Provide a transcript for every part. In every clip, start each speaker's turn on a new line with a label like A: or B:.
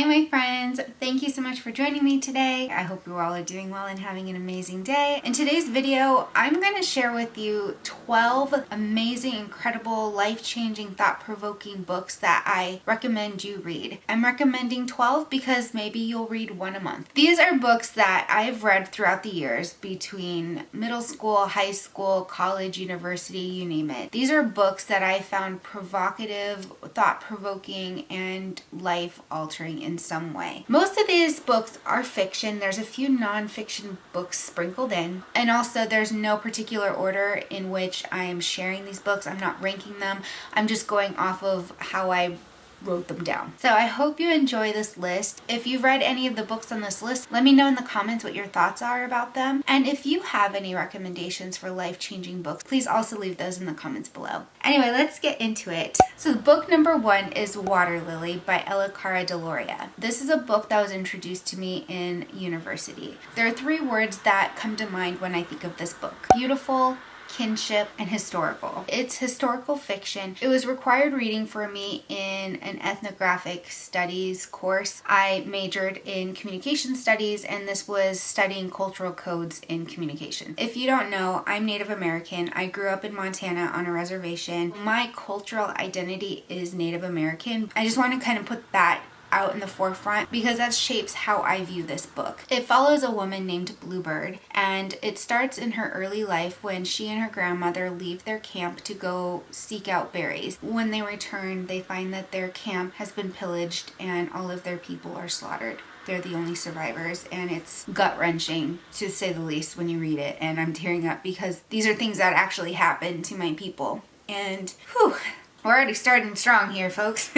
A: my friends, thank you so much for joining me today. I hope you all are doing well and having an amazing day. In today's video, I'm going to share with you 12 amazing, incredible, life-changing, thought-provoking books that I recommend you read. I'm recommending 12 because maybe you'll read one a month. These are books that I've read throughout the years between middle school, high school, college, university, you name it. These are books that I found provocative, thought-provoking, and life-altering in some way. Most of these books are fiction. There's a few non-fiction books sprinkled in, and also there's no particular order in which I am sharing these books. I'm not ranking them. I'm just going off of how I wrote them down. So I hope you enjoy this list. If you've read any of the books on this list, let me know in the comments what your thoughts are about them. And if you have any recommendations for life-changing books, please also leave those in the comments below. Anyway, let's get into it. So book number 1 is Waterlily by Cara Deloria. This is a book that was introduced to me in university. There are 3 words that come to mind when I think of this book: beautiful, kinship, and historical. It's historical fiction. It was required reading for me in an ethnographic studies course. I majored in communication studies, and this was studying cultural codes in communication. If you don't know, I'm Native American. I grew up in Montana on a reservation. My cultural identity is Native American. I just want to kind of put that out in the forefront because that shapes how I view this book. It follows a woman named Bluebird, and it starts in her early life when she and her grandmother leave their camp to go seek out berries. When they return, they find that their camp has been pillaged and all of their people are slaughtered. They're the only survivors, and it's gut-wrenching to say the least when you read it, and I'm tearing up because these are things that actually happened to my people. And whew, we're already starting strong here, folks.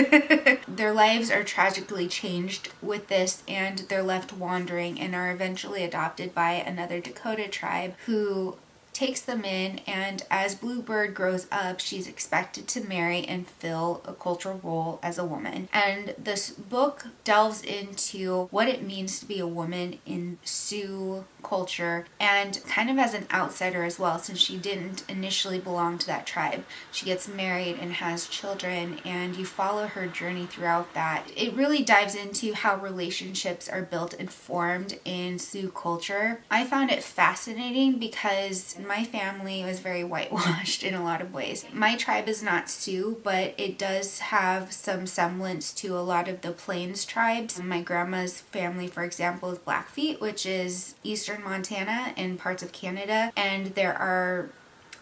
A: Their lives are tragically changed with this, and they're left wandering and are eventually adopted by another Dakota tribe who takes them in, and as Bluebird grows up, she's expected to marry and fill a cultural role as a woman. And this book delves into what it means to be a woman in Sioux culture, and kind of as an outsider as well, since she didn't initially belong to that tribe. She gets married and has children, and you follow her journey throughout that. It really dives into how relationships are built and formed in Sioux culture. I found it fascinating because my family was very whitewashed in a lot of ways. My tribe is not Sioux, but it does have some semblance to a lot of the Plains tribes. My grandma's family, for example, is Blackfeet, which is eastern Montana and parts of Canada, and there are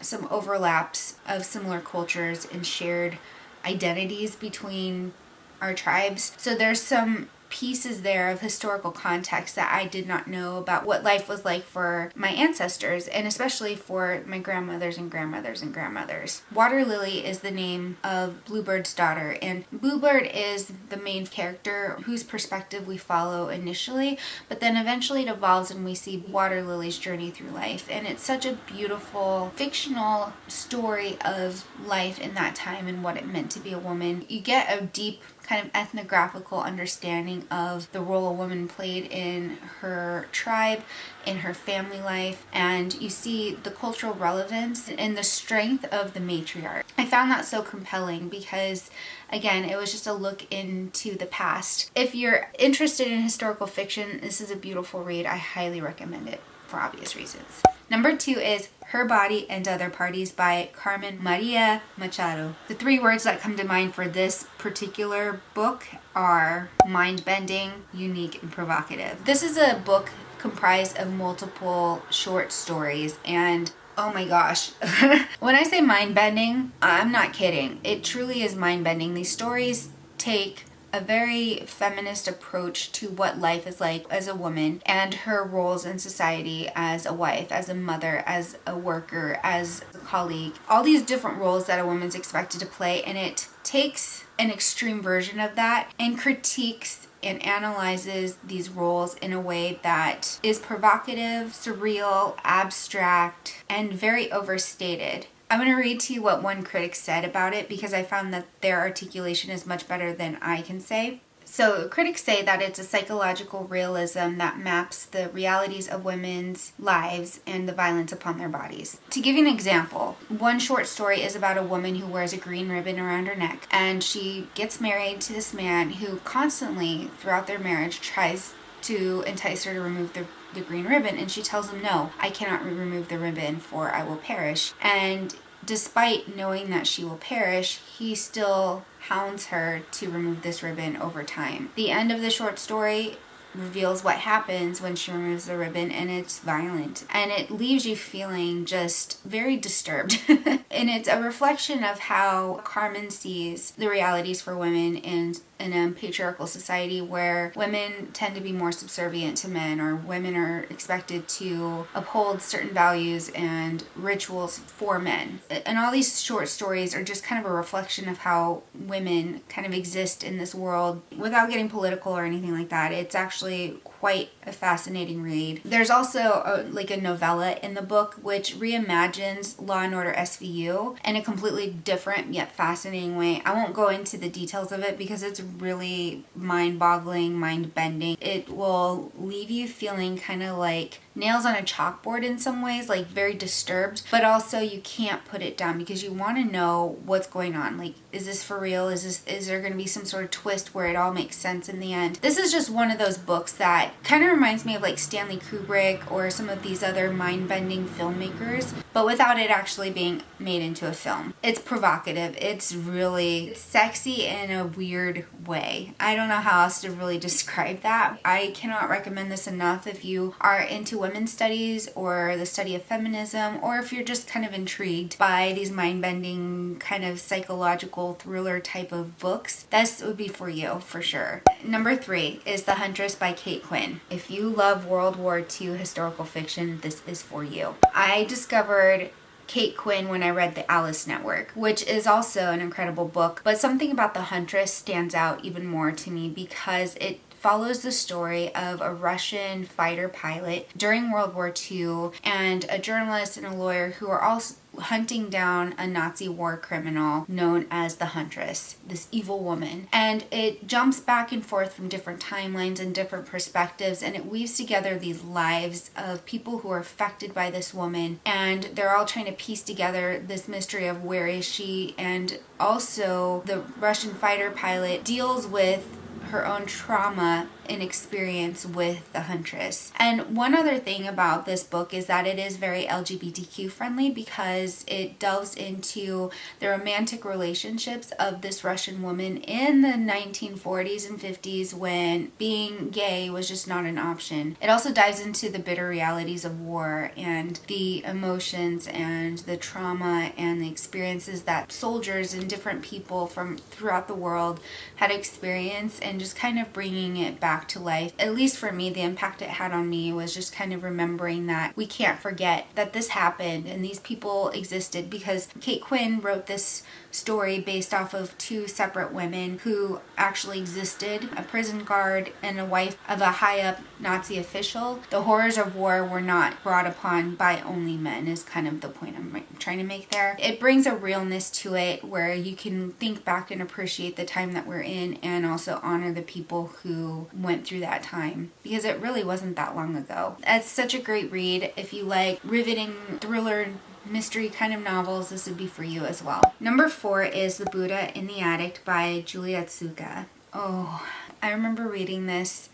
A: some overlaps of similar cultures and shared identities between our tribes. So there's some pieces there of historical context that I did not know about what life was like for my ancestors, and especially for my grandmothers and grandmothers and grandmothers. Waterlily is the name of Bluebird's daughter, and Bluebird is the main character whose perspective we follow initially, but then eventually it evolves and we see Waterlily's journey through life. And it's such a beautiful fictional story of life in that time and what it meant to be a woman. You get a deep kind of ethnographical understanding of the role a woman played in her tribe, in her family life, and you see the cultural relevance and the strength of the matriarch. I found that so compelling because, again, it was just a look into the past. If you're interested in historical fiction, this is a beautiful read. I highly recommend it for obvious reasons. Number 2 is Her Body and Other Parties by Carmen Machado. The 3 words that come to mind for this particular book are mind-bending, unique, and provocative. This is a book comprised of multiple short stories, and oh my gosh. When I say mind-bending, I'm not kidding. It truly is mind-bending. These stories take a very feminist approach to what life is like as a woman and her roles in society as a wife, as a mother, as a worker, as a colleague. All these different roles that a woman's expected to play, and it takes an extreme version of that and critiques and analyzes these roles in a way that is provocative, surreal, abstract, and very overstated. I'm going to read to you what one critic said about it because I found that their articulation is much better than I can say. So critics say that it's a psychological realism that maps the realities of women's lives and the violence upon their bodies. To give you an example, one short story is about a woman who wears a green ribbon around her neck, and she gets married to this man who constantly, throughout their marriage, tries to entice her to remove the green ribbon, and she tells him, no, I cannot remove the ribbon, for I will perish. And despite knowing that she will perish, he still hounds her to remove this ribbon over time. The end of the short story reveals what happens when she removes the ribbon, and it's violent, and it leaves you feeling just very disturbed. And it's a reflection of how Carmen sees the realities for women in a patriarchal society where women tend to be more subservient to men, or women are expected to uphold certain values and rituals for men. And all these short stories are just kind of a reflection of how women kind of exist in this world without getting political or anything like that. It's actually quite a fascinating read. There's also a novella in the book which reimagines Law and Order SVU in a completely different yet fascinating way. I won't go into the details of it because it's really mind-boggling, mind-bending. It will leave you feeling kind of like nails on a chalkboard in some ways, like very disturbed, but also you can't put it down because you want to know what's going on. Like, is this for real? Is there going to be some sort of twist where it all makes sense in the end? This is just one of those books that kind of reminds me of like Stanley Kubrick or some of these other mind-bending filmmakers, but without it actually being made into a film. It's provocative. It's really sexy in a weird way. I don't know how else to really describe that. I cannot recommend this enough if you are into women's studies or the study of feminism, or if you're just kind of intrigued by these mind-bending kind of psychological thriller type of books. This would be for you for sure. Number 3 is The Huntress by Kate Quinn. If you love World War II historical fiction, this is for you. I discovered Kate Quinn when I read The Alice Network, which is also an incredible book, but something about The Huntress stands out even more to me because it follows the story of a Russian fighter pilot during World War II and a journalist and a lawyer who are all hunting down a Nazi war criminal known as the Huntress, this evil woman. And it jumps back and forth from different timelines and different perspectives, and it weaves together these lives of people who are affected by this woman, and they're all trying to piece together this mystery of where is she. And also the Russian fighter pilot deals with her own trauma and experience with the Huntress. And one other thing about this book is that it is very LGBTQ friendly because it delves into the romantic relationships of this Russian woman in the 1940s and 50s when being gay was just not an option. It also dives into the bitter realities of war and the emotions and the trauma and the experiences that soldiers and different people from throughout the world had experienced, and just kind of bringing it back to life. At least for me, the impact it had on me was just kind of remembering that we can't forget that this happened and these people existed, because Kate Quinn wrote this story based off of 2 separate women who actually existed, a prison guard and a wife of a high up Nazi official. The horrors of war were not brought upon by only men is kind of the point I'm trying to make there. It brings a realness to it where you can think back and appreciate the time that we're in, and also honor the people who went through that time, because it really wasn't that long ago. It's such a great read. If you like riveting thriller mystery kind of novels, this would be for you as well. Number 4 is The Buddha in the Attic by Julia Otsuka. Oh, I remember reading this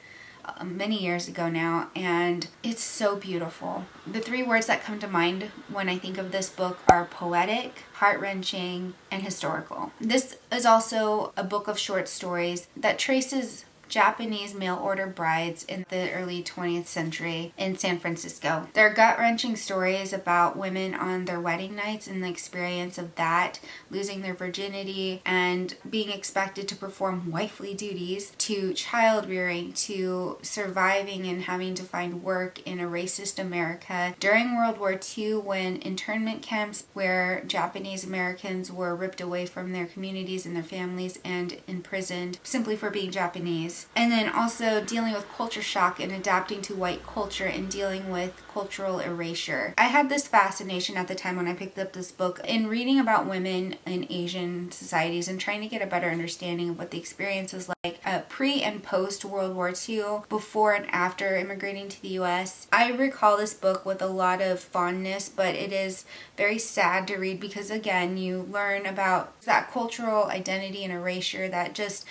A: many years ago now, and it's so beautiful. The 3 words that come to mind when I think of this book are poetic, heart-wrenching, and historical. This is also a book of short stories that traces Japanese mail-order brides in the early 20th century in San Francisco. They're gut-wrenching stories about women on their wedding nights and the experience of that, losing their virginity and being expected to perform wifely duties, to child-rearing, to surviving and having to find work in a racist America. During World War II, when internment camps where Japanese Americans were ripped away from their communities and their families and imprisoned simply for being Japanese. experience, and then also dealing with culture shock and adapting to white culture and dealing with cultural erasure. I had this fascination at the time when I picked up this book in reading about women in Asian societies and trying to get a better understanding of what the experience was like pre and post World War II, before and after immigrating to the US. I recall this book with a lot of fondness, but it is very sad to read because, again, you learn about that cultural identity and erasure that just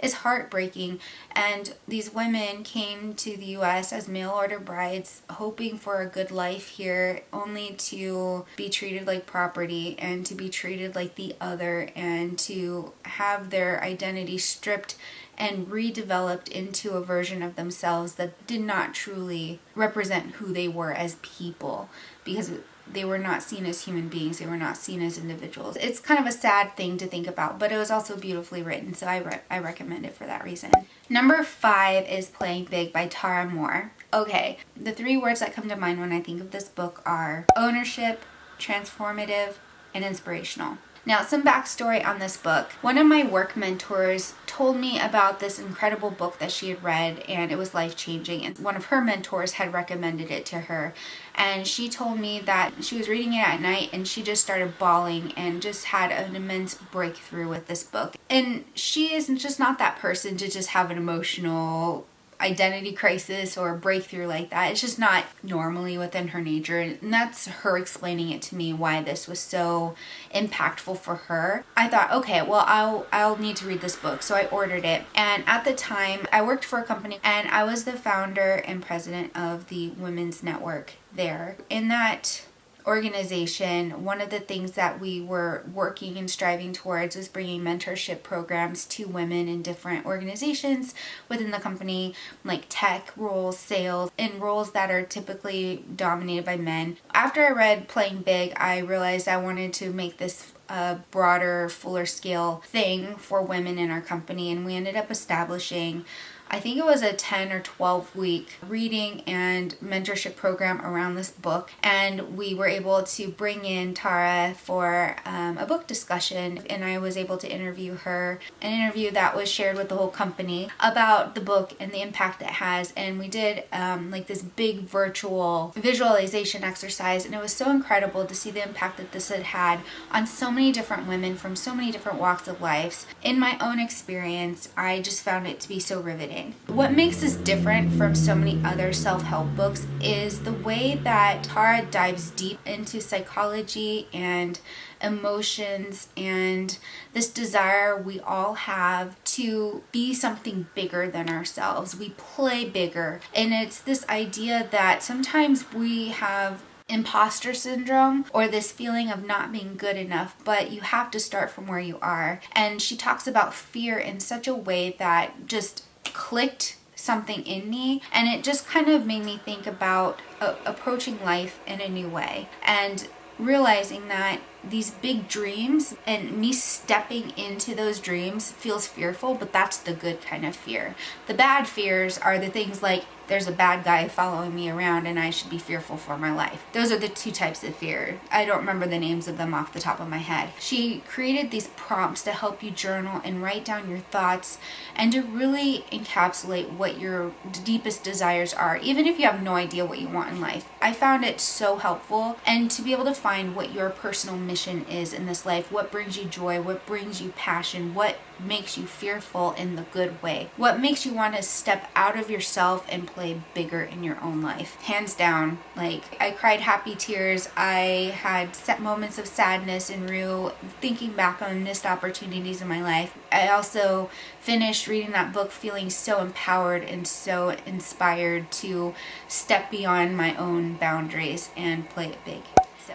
A: is heartbreaking. And these women came to the US as mail order brides, hoping for a good life here, only to be treated like property and to be treated like the other, and to have their identity stripped and redeveloped into a version of themselves that did not truly represent who they were as people, because they were not seen as human beings. They were not seen as individuals. It's kind of a sad thing to think about, but it was also beautifully written, so I recommend it for that reason. Number 5 is Playing Big by Tara Mohr. Okay, the 3 words that come to mind when I think of this book are ownership, transformative, and inspirational. Now, some backstory on this book. One of my work mentors told me about this incredible book that she had read, and it was life-changing, and one of her mentors had recommended it to her. And she told me that she was reading it at night and she just started bawling and just had an immense breakthrough with this book. And she is just not that person to just have an emotional identity crisis or a breakthrough like that. It's just not normally within her nature, and that's her explaining it to me why this was so impactful for her. I thought, okay, well, I'll need to read this book, so I ordered it. And at the time, I worked for a company, and I was the founder and president of the Women's Network there. In that organization, one of the things that we were working and striving towards was bringing mentorship programs to women in different organizations within the company, like tech roles, sales, and roles that are typically dominated by men. After I read Playing Big, I realized I wanted to make this a broader, fuller scale thing for women in our company, and we ended up establishing, I think it was a 10 or 12 week reading and mentorship program around this book, and we were able to bring in Tara for a book discussion, and I was able to interview her, an interview that was shared with the whole company about the book and the impact it has. And we did like this big virtual visualization exercise, and it was so incredible to see the impact that this had had on so many different women from so many different walks of life. In my own experience, I just found it to be so riveting. What makes this different from so many other self-help books is the way that Tara dives deep into psychology and emotions and this desire we all have to be something bigger than ourselves. We play bigger, and it's this idea that sometimes we have imposter syndrome or this feeling of not being good enough, but you have to start from where you are. And she talks about fear in such a way that just clicked something in me, and it just kind of made me think about approaching life in a new way and realizing that these big dreams and me stepping into those dreams feels fearful, but that's the good kind of fear. The bad fears are the things like there's a bad guy following me around and I should be fearful for my life. Those are the 2 types of fear. I don't remember the names of them off the top of my head. She created these prompts to help you journal and write down your thoughts and to really encapsulate what your deepest desires are, even if you have no idea what you want in life. I found it so helpful, and to be able to find what your personal mission is in this life, what brings you joy, what brings you passion, what makes you fearful in the good way, what makes you want to step out of yourself and play bigger in your own life. Hands down, like, I cried happy tears. I had set moments of sadness and real thinking back on missed opportunities in my life. I also finished reading that book feeling so empowered and so inspired to step beyond my own boundaries and play it big.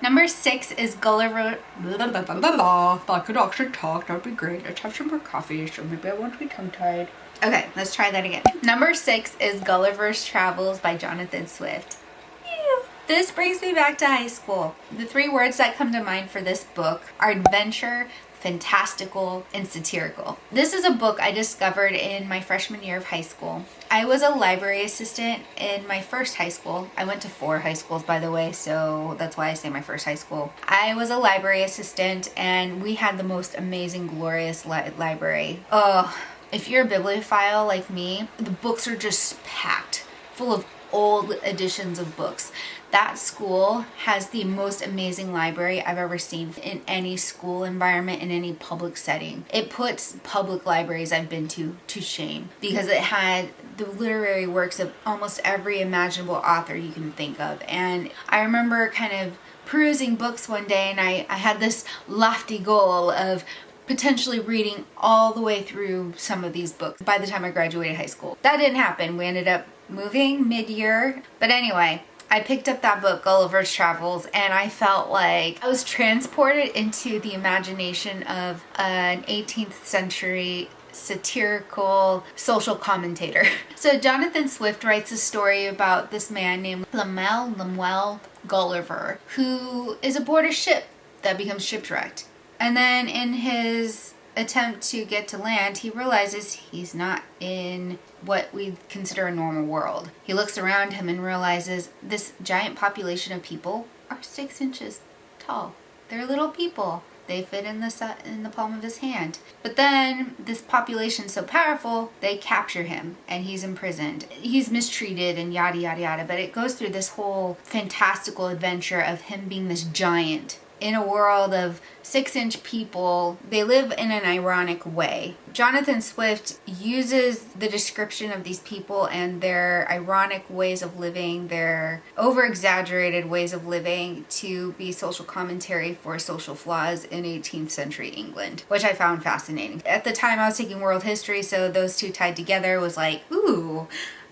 A: Number 6 is Gulliver. If I could actually talk, that would be great. Let's have some more coffee, so maybe I won't be tongue-tied. Okay, let's try that again. Number 6 is Gulliver's Travels by Jonathan Swift. Ew. This brings me back to high school. The 3 words that come to mind for this book are adventure, fantastical, and satirical. This is a book I discovered in my freshman year of high school. I was a library assistant in my first high school. I went to 4 high schools, by the way, so that's why I say my first high school. I was a library assistant, and we had the most amazing, glorious library. Oh, If you're a bibliophile like me, the books are just packed full of old editions of books. That school has the most amazing library I've ever seen in any school environment, in any public setting. It puts public libraries I've been to shame, because it had the literary works of almost every imaginable author you can think of. And I remember kind of perusing books one day, and I had this lofty goal of potentially reading all the way through some of these books by the time I graduated high school. That didn't happen. We ended up moving mid-year. But anyway, I picked up that book, Gulliver's Travels, and I felt like I was transported into the imagination of an 18th century satirical social commentator. So Jonathan Swift writes a story about this man named Lemuel Gulliver, who is aboard a ship that becomes shipwrecked. And then in his attempt to get to land, he realizes he's not in what we consider a normal world. He looks around him and realizes this giant population of people are 6 inches tall. They're little people. They fit in the palm of his hand. But then this population's so powerful, they capture him and he's imprisoned. He's mistreated and yada yada yada, but it goes through this whole fantastical adventure of him being this giant in a world of 6-inch people. They live in an ironic way. Jonathan Swift uses the description of these people and their ironic ways of living, their over-exaggerated ways of living, to be social commentary for social flaws in 18th century England, which I found fascinating. At the time I was taking world history, so those two tied together was like, ooh,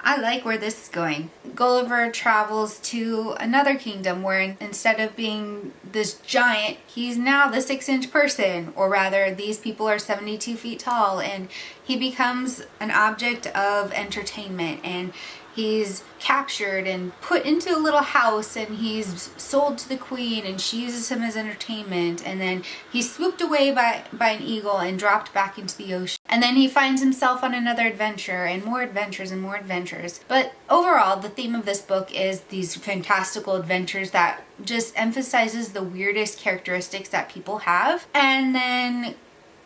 A: I like where this is going. Gulliver travels to another kingdom where instead of being this giant, he's now the 6-inch person, or rather these people are 72 feet tall, and he becomes an object of entertainment, and he's captured and put into a little house, and he's sold to the queen, and she uses him as entertainment, and then he's swooped away by an eagle and dropped back into the ocean. And then he finds himself on another adventure, and more adventures and more adventures. But overall, the theme of this book is these fantastical adventures that just emphasizes the weirdest characteristics that people have, and then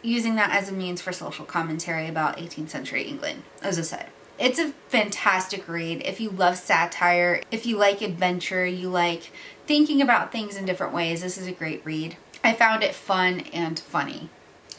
A: using that as a means for social commentary about 18th century England, as I said. It's a fantastic read if you love satire, if you like adventure, you like thinking about things in different ways. This is a great read. I found it fun and funny,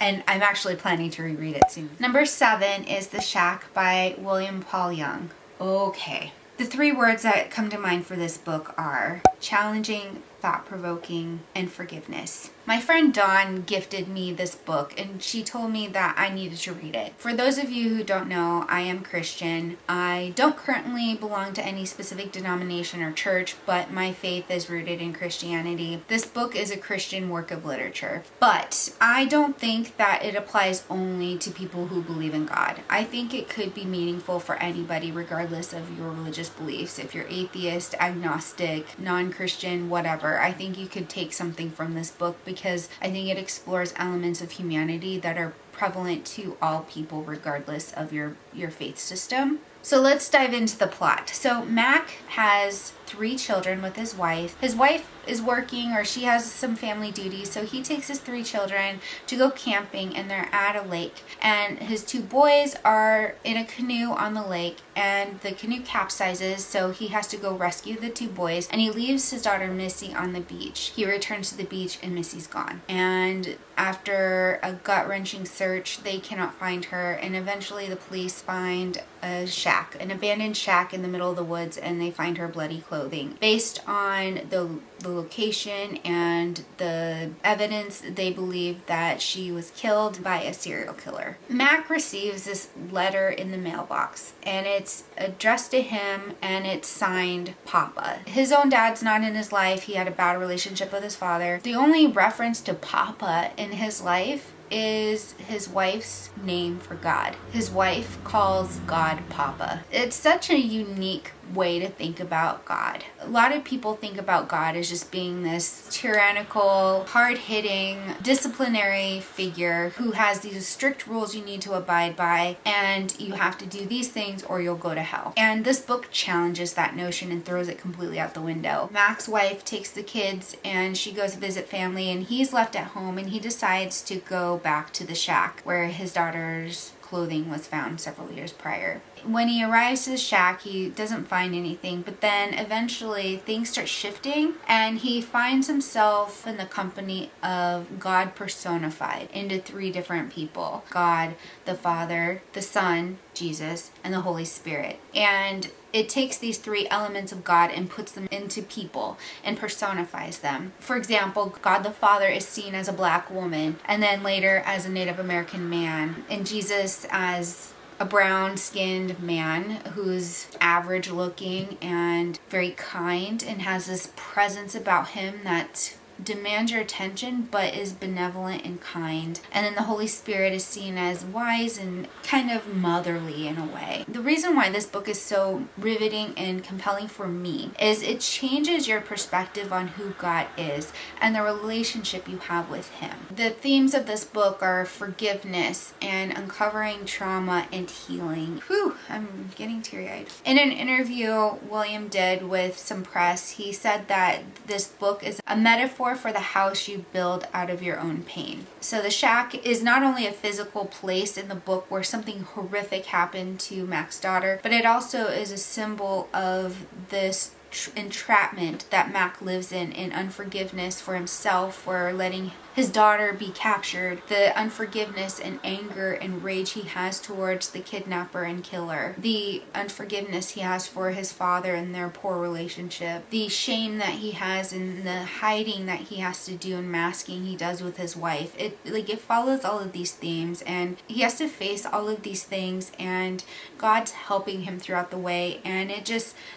A: and I'm actually planning to reread it soon. Number 7 is The Shack by William Paul Young. Okay. The 3 words that come to mind for this book are challenging, thought-provoking, and forgiveness. My friend Dawn gifted me this book, and she told me that I needed to read it. For those of you who don't know, I am Christian. I don't currently belong to any specific denomination or church, but my faith is rooted in Christianity. This book is a Christian work of literature, but I don't think that it applies only to people who believe in God. I think it could be meaningful for anybody regardless of your religious beliefs. If you're atheist, agnostic, non-Christian, whatever, I think you could take something from this book, because I think it explores elements of humanity that are prevalent to all people regardless of your faith system. So let's dive into the plot. So Mac has 3 children with his wife. His wife is working, or she has some family duties, so he takes his 3 children to go camping, and they're at a lake, and his 2 boys are in a canoe on the lake, and the canoe capsizes, so he has to go rescue the 2 boys, and he leaves his daughter Missy on the beach. He returns to the beach and Missy's gone, and after a gut-wrenching search, they cannot find her, and eventually the police find a shack, an abandoned shack in the middle of the woods, and they find her bloody clothing. Based on the location and the evidence, they believe that she was killed by a serial killer. Mac receives this letter in the mailbox, and it's addressed to him, and it's signed Papa. His own dad's not in his life. He had a bad relationship with his father. The only reference to Papa in his life is his wife's name for God. His wife calls God Papa. It's such a unique way to think about God. A lot of people think about God as just being this tyrannical, hard-hitting, disciplinary figure who has these strict rules you need to abide by, and you have to do these things or you'll go to hell. And this book challenges that notion and throws it completely out the window. Mac's wife takes the kids and she goes to visit family, and he's left at home, and he decides to go back to the shack where his daughter's clothing was found several years prior. When he arrives to the shack, he doesn't find anything, but then eventually things start shifting and he finds himself in the company of God personified into three different people: God, the Father, the Son, Jesus, and the Holy Spirit. And it takes these three elements of God and puts them into people and personifies them. For example, God the Father is seen as a black woman, and then later as a Native American man, and Jesus as a brown-skinned man who's average looking and very kind and has this presence about him that demands your attention but is benevolent and kind. And then the Holy Spirit is seen as wise and kind of motherly in a way. The reason why this book is so riveting and compelling for me is it changes your perspective on who God is and the relationship you have with him. The themes of this book are forgiveness and uncovering trauma and healing. Whew, I'm getting teary-eyed. In an interview William did with some press, he said that this book is a metaphor for the house you build out of your own pain. So the shack is not only a physical place in the book where something horrific happened to Mac's daughter, but it also is a symbol of this entrapment that Mac lives in unforgiveness for himself for letting his daughter be captured, the unforgiveness and anger and rage he has towards the kidnapper and killer, the unforgiveness he has for his father and their poor relationship, the shame that he has in the hiding that he has to do and masking he does with his wife. It follows all of these themes, and he has to face all of these things, and God's helping him throughout the way. And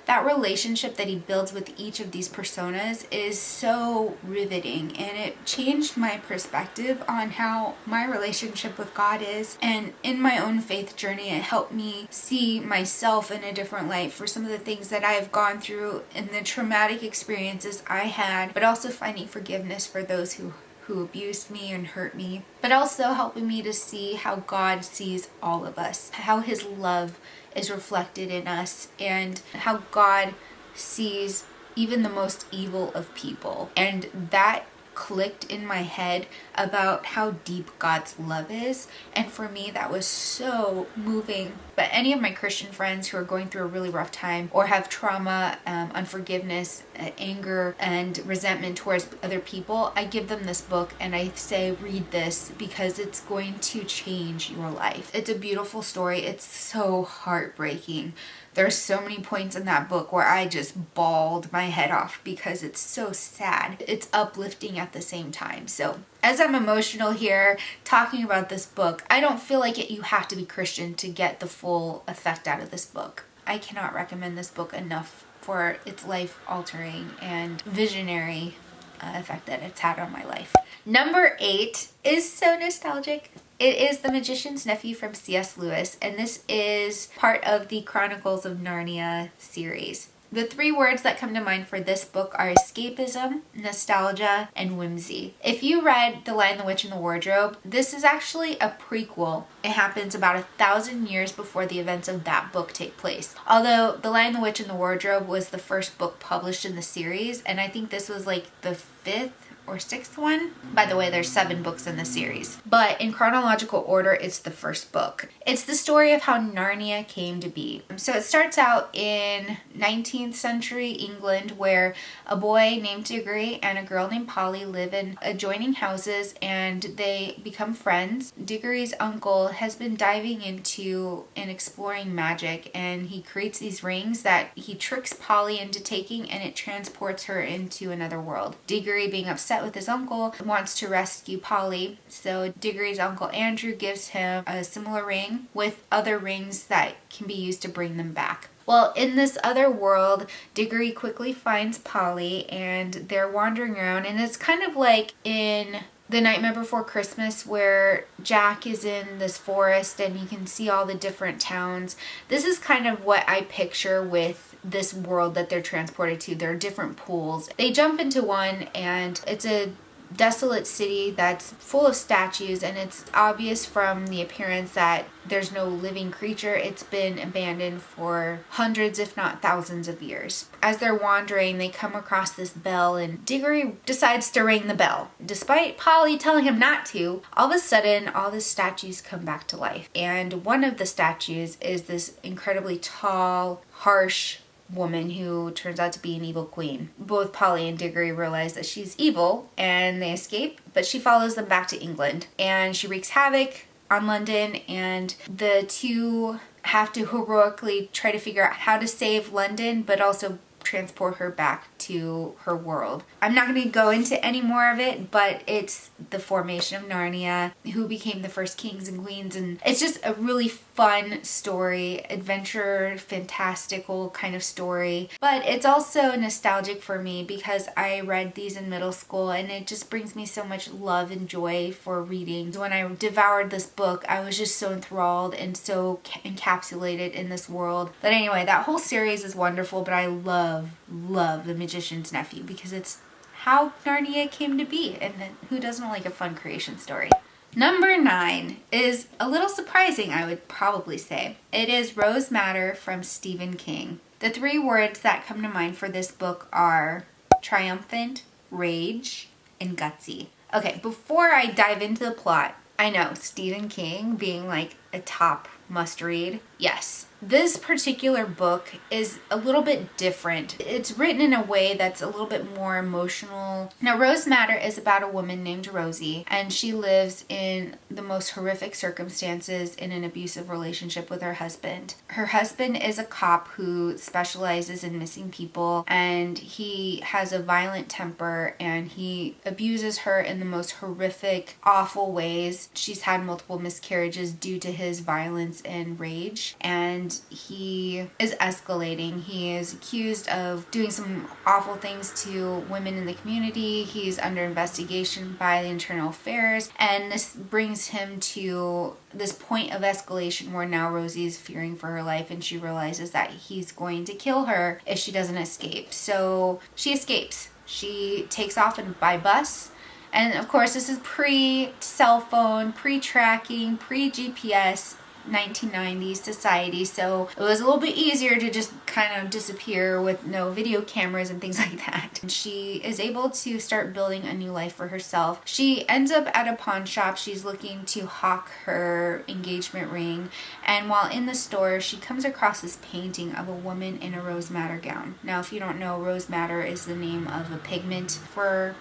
A: that relationship that he builds with each of these personas is so riveting, and it changed my perspective on how my relationship with God is. And in my own faith journey, it helped me see myself in a different light for some of the things that I have gone through and the traumatic experiences I had, but also finding forgiveness for those who abused me and hurt me, but also helping me to see how God sees all of us, how his love is reflected in us, and how God sees even the most evil of people. And that clicked in my head about how deep God's love is, and for me that was so moving. But any of my Christian friends who are going through a really rough time or have trauma, unforgiveness, anger, and resentment towards other people, I give them this book and I say, read this because it's going to change your life. It's a beautiful story. It's so heartbreaking. There's so many points in that book where I just bawled my head off because it's so sad. It's uplifting at the same time. So as I'm emotional here talking about this book, I don't feel like you have to be Christian to get the full effect out of this book. I cannot recommend this book enough for its life-altering and visionary effect that it's had on my life. Number 8 is so nostalgic. It is The Magician's Nephew from C.S. Lewis, and this is part of the Chronicles of Narnia series. The 3 words that come to mind for this book are escapism, nostalgia, and whimsy. If you read The Lion, the Witch, and the Wardrobe, this is actually a prequel. It happens about 1,000 years before the events of that book take place. Although The Lion, the Witch, and the Wardrobe was the first book published in the series, and I think this was like the 5th or 6th one. By the way, there's 7 books in the series. But in chronological order, it's the first book. It's the story of how Narnia came to be. So it starts out in 19th century England, where a boy named Diggory and a girl named Polly live in adjoining houses, and they become friends. Diggory's uncle has been diving into and exploring magic, and he creates these rings that he tricks Polly into taking, and it transports her into another world. Diggory, being upset with his uncle, wants to rescue Polly, so Diggory's uncle Andrew gives him a similar ring with other rings that can be used to bring them back. Well, in this other world, Diggory quickly finds Polly, and they're wandering around, and it's kind of like in The Nightmare Before Christmas, where Jack is in this forest and he can see all the different towns. This is kind of what I picture with this world that they're transported to. There are different pools. They jump into one, and it's a desolate city that's full of statues, and it's obvious from the appearance that there's no living creature. It's been abandoned for hundreds, if not thousands of years. As they're wandering, they come across this bell, and Diggory decides to ring the bell. Despite Polly telling him not to, all of a sudden, all the statues come back to life. And one of the statues is this incredibly tall, harsh woman who turns out to be an evil queen. Both Polly and Diggory realize that she's evil and they escape, but she follows them back to England and she wreaks havoc on London, and the two have to heroically try to figure out how to save London but also transport her back to her world. I'm not going to go into any more of it, but it's the formation of Narnia, who became the first kings and queens, and it's just a really fun story, adventure, fantastical kind of story. But it's also nostalgic for me because I read these in middle school, and it just brings me so much love and joy for reading. When I devoured this book, I was just so enthralled and so encapsulated in this world. But anyway, that whole series is wonderful, but I love The Magician's Nephew because it's how Narnia came to be, and who doesn't like a fun creation story? Number 9 is a little surprising, I would probably say. It is Rose Madder from Stephen King. The 3 words that come to mind for this book are triumphant, rage, and gutsy. Okay, before I dive into the plot, I know Stephen King being like a top must read. Yes, this particular book is a little bit different. It's written in a way that's a little bit more emotional. Now, Rose Madder is about a woman named Rosie, and she lives in the most horrific circumstances in an abusive relationship with her husband. Her husband is a cop who specializes in missing people, and he has a violent temper, and he abuses her in the most horrific, awful ways. She's had multiple miscarriages due to his violence and rage, and he is escalating. He is accused of doing some awful things to women in the community. He's under investigation by the Internal Affairs, and this brings him to this point of escalation where now Rosie is fearing for her life, and she realizes that he's going to kill her if she doesn't escape. So she escapes. She takes off by bus. And of course, this is pre-cell phone, pre-tracking, pre-GPS, 1990s society, so it was a little bit easier to just kind of disappear with no video cameras and things like that. And she is able to start building a new life for herself. She ends up at a pawn shop. She's looking to hawk her engagement ring, and while in the store, she comes across this painting of a woman in a Rose Madder gown. Now, if you don't know, Rose Madder is the name of a pigment for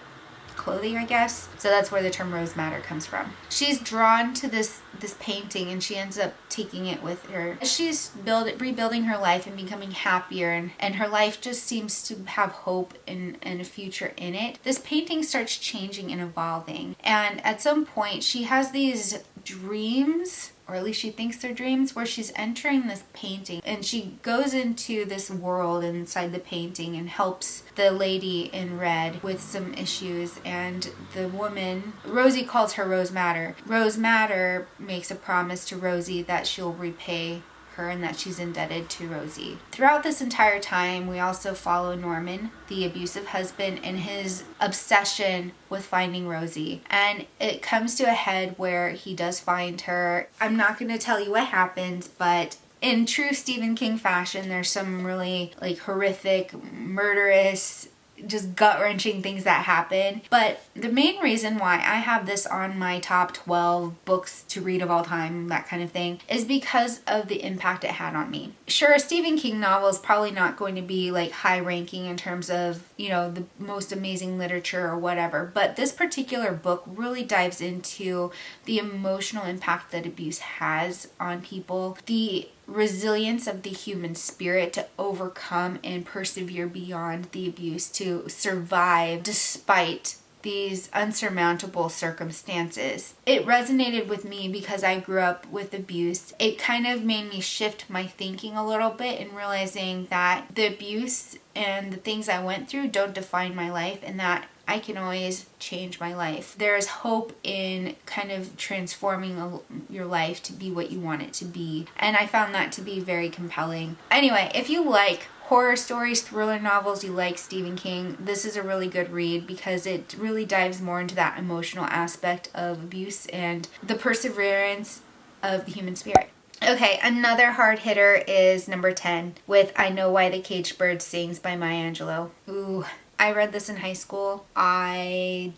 A: clothing, I guess. So that's where the term Rose Madder comes from. She's drawn to this painting, and she ends up taking it with her. She's rebuilding her life and becoming happier, and her life just seems to have hope and a future in it. This painting starts changing and evolving, and at some point she has these dreams, or at least she thinks they're dreams, where she's entering this painting, and she goes into this world inside the painting and helps the lady in red with some issues. And the woman, Rosie calls her Rose Madder. Rose Madder makes a promise to Rosie that she'll repay her and that she's indebted to Rosie. Throughout this entire time, we also follow Norman, the abusive husband, and his obsession with finding Rosie. And it comes to a head where he does find her. I'm not going to tell you what happens, but in true Stephen King fashion, there's some really horrific, murderous, just gut-wrenching things that happen. But the main reason why I have this on my top 12 books to read of all time, that kind of thing, is because of the impact it had on me. Sure, a Stephen King novel is probably not going to be high ranking in terms of, the most amazing literature or whatever, but this particular book really dives into the emotional impact that abuse has on people, the resilience of the human spirit to overcome and persevere beyond the abuse, to survive despite these unsurmountable circumstances. It resonated with me because I grew up with abuse. It kind of made me shift my thinking a little bit in realizing that the abuse and the things I went through don't define my life, and that I can always change my life. There is hope in kind of transforming your life to be what you want it to be. And I found that to be very compelling. Anyway, if you like horror stories, thriller novels, you like Stephen King, this is a really good read because it really dives more into that emotional aspect of abuse and the perseverance of the human spirit. Okay, another hard hitter is number 10 with I Know Why the Caged Bird Sings by Maya Angelou. Ooh, I read this in high school. I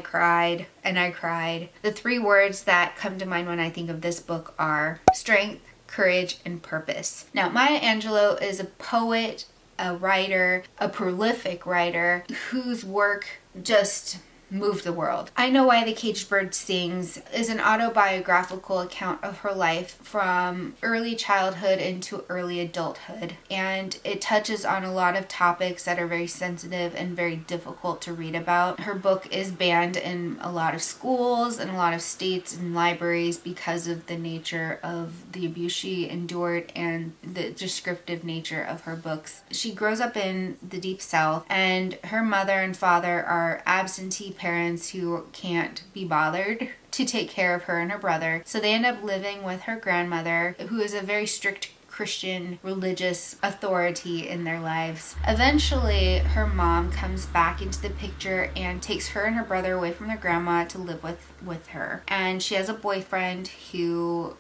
A: cried and I cried. The three words that come to mind when I think of this book are strength, courage, and purpose. Now, Maya Angelou is a poet, a writer, a prolific writer whose work just moved the world. I Know Why the Caged Bird Sings is an autobiographical account of her life from early childhood into early adulthood, and it touches on a lot of topics that are very sensitive and very difficult to read about. Her book is banned in a lot of schools and a lot of states and libraries because of the nature of the abuse she endured and the descriptive nature of her books. She grows up in the Deep South, and her mother and father are absentee parents who can't be bothered to take care of her and her brother. So they end up living with her grandmother, who is a very strict Christian religious authority in their lives. Eventually, her mom comes back into the picture and takes her and her brother away from their grandma to live with her. And she has a boyfriend who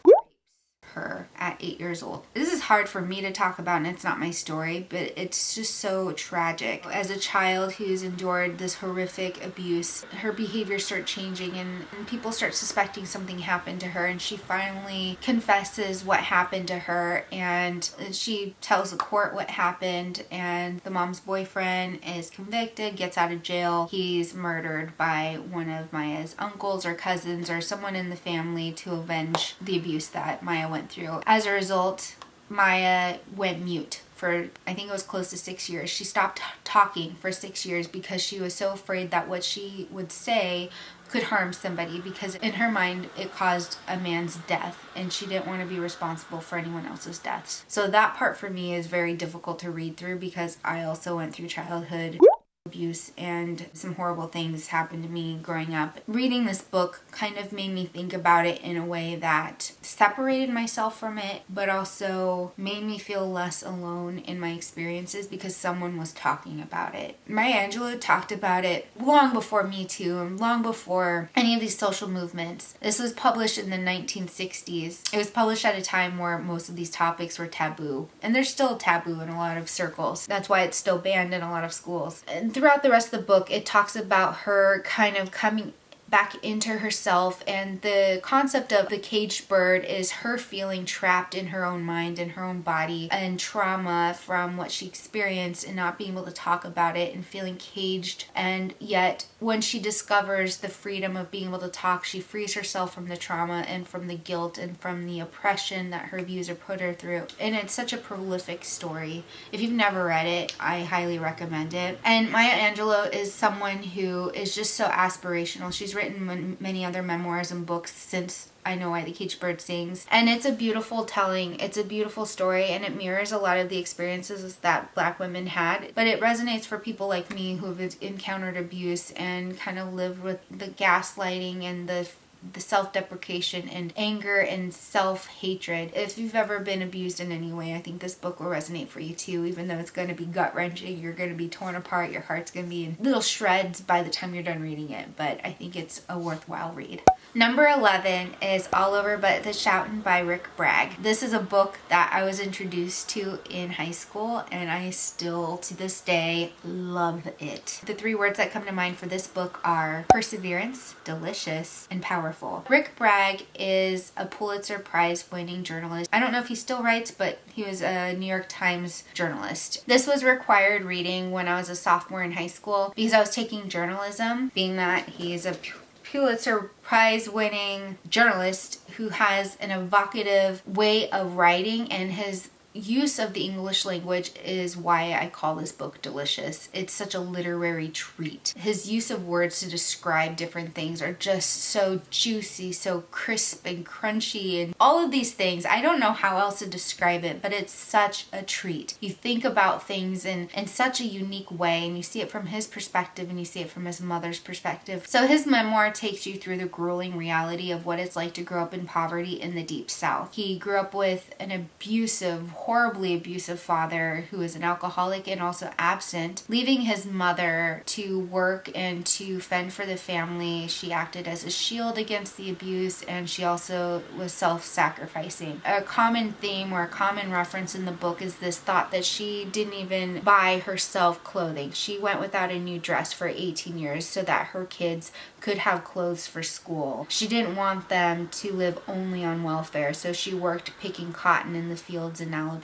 A: her at 8 years old. This is hard for me to talk about and it's not my story, but it's just so tragic. As a child who's endured this horrific abuse, her behavior starts changing and people start suspecting something happened to her, and she finally confesses what happened to her, and she tells the court what happened, and the mom's boyfriend is convicted, gets out of jail. He's murdered by one of Maya's uncles or cousins or someone in the family to avenge the abuse that Maya went through. As a result, Maya went mute for, I think it was close to 6 years. She stopped talking for 6 years because she was so afraid that what she would say could harm somebody, because in her mind it caused a man's death and she didn't want to be responsible for anyone else's deaths. So that part for me is very difficult to read through because I also went through childhood abuse and some horrible things happened to me growing up. Reading this book kind of made me think about it in a way that separated myself from it, but also made me feel less alone in my experiences because someone was talking about it. Maya Angelou talked about it long before Me Too and long before any of these social movements. This was published in the 1960s. It was published at a time where most of these topics were taboo, and they're still taboo in a lot of circles. That's why it's still banned in a lot of schools. And throughout the rest of the book, it talks about her kind of coming back into herself, and the concept of the caged bird is her feeling trapped in her own mind and her own body and trauma from what she experienced and not being able to talk about it and feeling caged. And yet when she discovers the freedom of being able to talk, she frees herself from the trauma and from the guilt and from the oppression that her abuser put her through. And it's such a prolific story. If you've never read it, I highly recommend it. And Maya Angelou is someone who is just so aspirational. She's written many other memoirs and books since I Know Why the Caged Bird Sings, and it's a beautiful telling. It's a beautiful story, and it mirrors a lot of the experiences that Black women had, but it resonates for people like me who've encountered abuse and kind of lived with the gaslighting and the self-deprecation and anger and self-hatred. If you've ever been abused in any way, I think this book will resonate for you too, even though it's going to be gut-wrenching. You're going to be torn apart. Your heart's going to be in little shreds by the time you're done reading it, but I think it's a worthwhile read. Number 11 is All Over But the Shoutin by Rick Bragg. This is a book that I was introduced to in high school, and I still, to this day, love it. The three words that come to mind for this book are perseverance, delicious, and powerful. Rick Bragg is a Pulitzer Prize winning journalist. I don't know if he still writes, but he was a New York Times journalist. This was required reading when I was a sophomore in high school because I was taking journalism, being that he's a Pulitzer Prize winning journalist who has an evocative way of writing, and his use of the English language is why I call this book delicious. It's such a literary treat. His use of words to describe different things are just so juicy, so crisp and crunchy, and all of these things. I don't know how else to describe it, but it's such a treat. You think about things in such a unique way, and you see it from his perspective and you see it from his mother's perspective. So his memoir takes you through the grueling reality of what it's like to grow up in poverty in the Deep South. He grew up with an abusive, horribly abusive father who is an alcoholic and also absent, leaving his mother to work and to fend for the family. She acted as a shield against the abuse, and she also was self-sacrificing. A common theme or a common reference in the book is this thought that she didn't even buy herself clothing. She went without a new dress for 18 years so that her kids could have clothes for school. She didn't want them to live only on welfare, so she worked picking cotton in the fields in Alabama.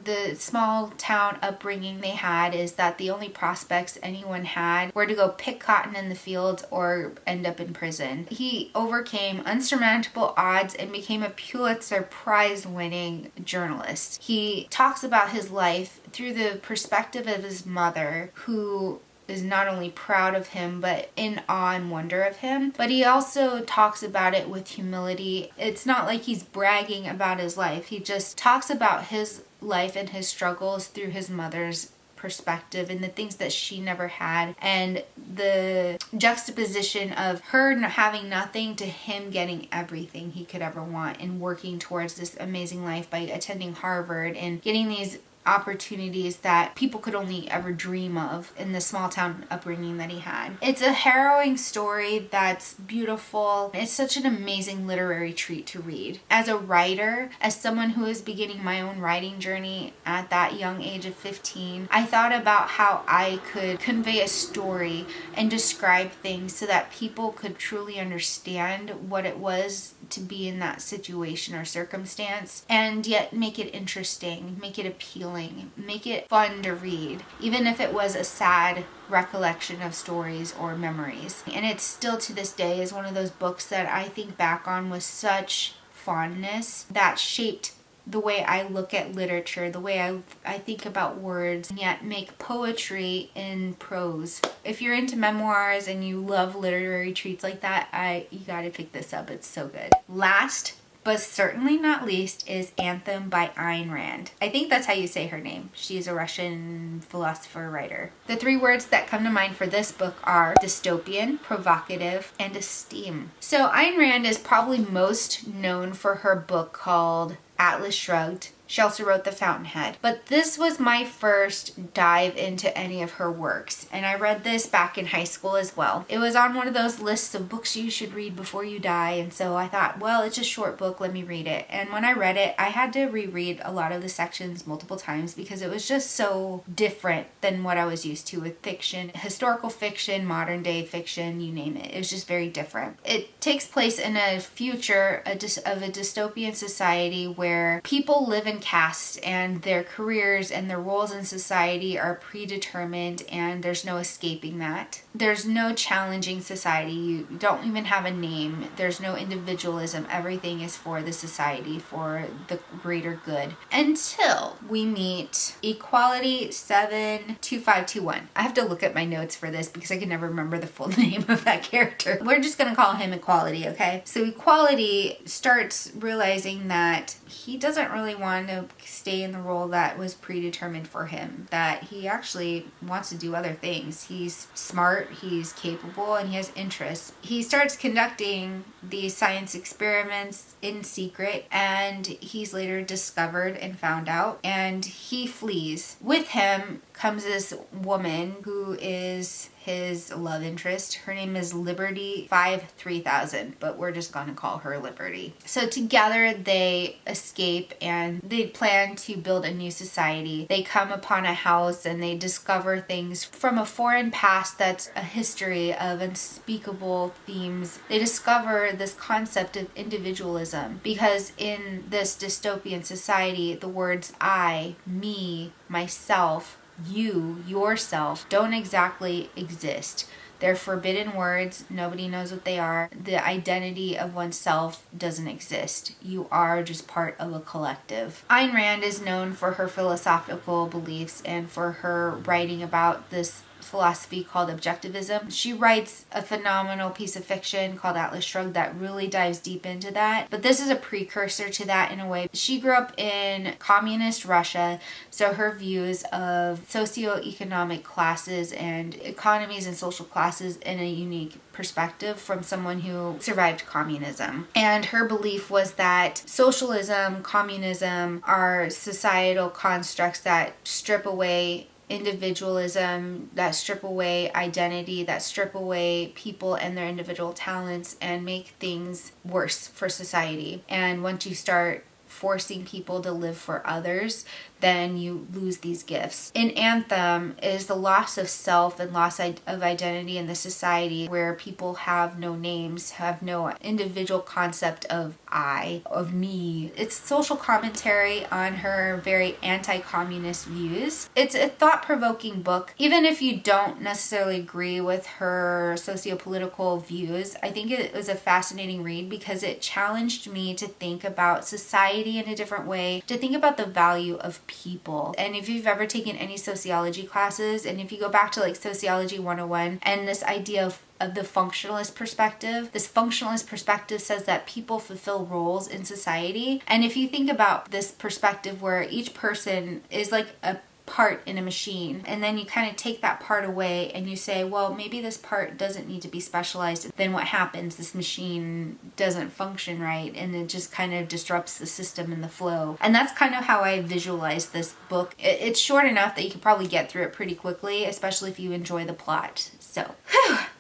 A: The small town upbringing they had is that the only prospects anyone had were to go pick cotton in the fields or end up in prison. He overcame unsurmountable odds and became a Pulitzer Prize winning journalist. He talks about his life through the perspective of his mother, who is not only proud of him but in awe and wonder of him, but he also talks about it with humility. It's not like he's bragging about his life. He just talks about his life and his struggles through his mother's perspective and the things that she never had, and the juxtaposition of her having nothing to him getting everything he could ever want and working towards this amazing life by attending Harvard and getting these opportunities that people could only ever dream of in the small town upbringing that he had. It's a harrowing story that's beautiful. It's such an amazing literary treat to read. As a writer, as someone who is beginning my own writing journey at that young age of 15, I thought about how I could convey a story and describe things so that people could truly understand what it was to be in that situation or circumstance, and yet make it interesting, make it appealing, make it fun to read, even if it was a sad recollection of stories or memories. And it still to this day is one of those books that I think back on with such fondness, that shaped the way I look at literature, the way I think about words, and yet make poetry in prose. If you're into memoirs and you love literary treats like that, you gotta pick this up. It's so good. Last but certainly not least is Anthem by Ayn Rand. I think that's how you say her name. She's a Russian philosopher writer. The three words that come to mind for this book are dystopian, provocative, and esteem. So Ayn Rand is probably most known for her book called Atlas Shrugged. She also wrote The Fountainhead. But this was my first dive into any of her works, and I read this back in high school as well. It was on one of those lists of books you should read before you die, and so I thought, well, it's a short book, let me read it. And when I read it, I had to reread a lot of the sections multiple times because it was just so different than what I was used to with fiction, historical fiction, modern day fiction, you name it. It was just very different. It takes place in a future of a dystopian society where people live in castes and their careers and their roles in society are predetermined, and there's no escaping that. There's no challenging society. You don't even have a name. There's no individualism. Everything is for the society, for the greater good. Until we meet Equality 72521. I have to look at my notes for this because I can never remember the full name of that character. We're just going to call him Equality, okay? So Equality starts realizing that he doesn't really want to stay in the role that was predetermined for him, that he actually wants to do other things. He's smart, he's capable, and he has interests. He starts conducting these science experiments in secret, and he's later discovered and found out, and he flees. With him comes this woman who is his love interest. Her name is Liberty 53000, but we're just gonna call her Liberty. So together they escape and they plan to build a new society. They come upon a house and they discover things from a foreign past that's a history of unspeakable themes. They discover this concept of individualism because in this dystopian society, the words I, me, myself, you, yourself, don't exactly exist. They're forbidden words. Nobody knows what they are. The identity of oneself doesn't exist. You are just part of a collective. Ayn Rand is known for her philosophical beliefs and for her writing about this philosophy called objectivism. She writes a phenomenal piece of fiction called Atlas Shrugged that really dives deep into that. But this is a precursor to that in a way. She grew up in communist Russia, so her views of socioeconomic classes and economies and social classes in a unique perspective from someone who survived communism. And her belief was that socialism, communism are societal constructs that strip away individualism, that strip away identity, that strip away people and their individual talents and make things worse for society. And once you start forcing people to live for others, then you lose these gifts. In Anthem is the loss of self and loss of identity in the society where people have no names, have no individual concept of I, of me. It's social commentary on her very anti-communist views. It's a thought-provoking book. Even if you don't necessarily agree with her socio-political views, I think it was a fascinating read because it challenged me to think about society in a different way, to think about the value of people. And if you've ever taken any sociology classes, and if you go back to like Sociology 101 and this idea of the functionalist perspective, this functionalist perspective says that people fulfill roles in society. And if you think about this perspective where each person is like a part in a machine, and then you kind of take that part away and you say, well, maybe this part doesn't need to be specialized, then what happens? This machine doesn't function right, and it just kind of disrupts the system and the flow. And that's kind of how I visualize this book. It's short enough that you could probably get through it pretty quickly, especially if you enjoy the plot. So,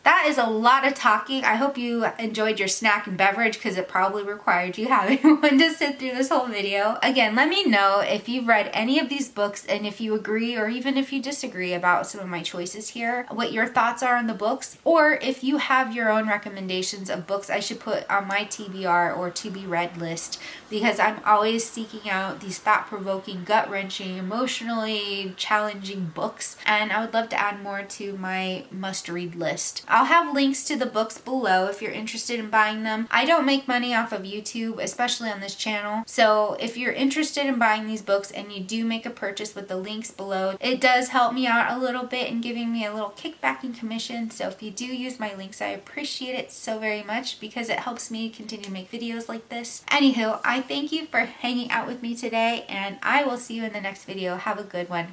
A: that is a lot of talking. I hope you enjoyed your snack and beverage because it probably required you having one to sit through this whole video. Again, let me know if you've read any of these books and if you agree or even if you disagree about some of my choices here, what your thoughts are on the books, or if you have your own recommendations of books I should put on my TBR or to be read list, because I'm always seeking out these thought-provoking, gut-wrenching, emotionally challenging books, and I would love to add more to my must-read list. I'll have links to the books below if you're interested in buying them. I don't make money off of YouTube, especially on this channel, so if you're interested in buying these books and you do make a purchase with the links below, it does help me out a little bit in giving me a little kickback and commission. So if you do use my links, I appreciate it so very much because it helps me continue to make videos like this. Anywho, I thank you for hanging out with me today, and I will see you in the next video. Have a good one.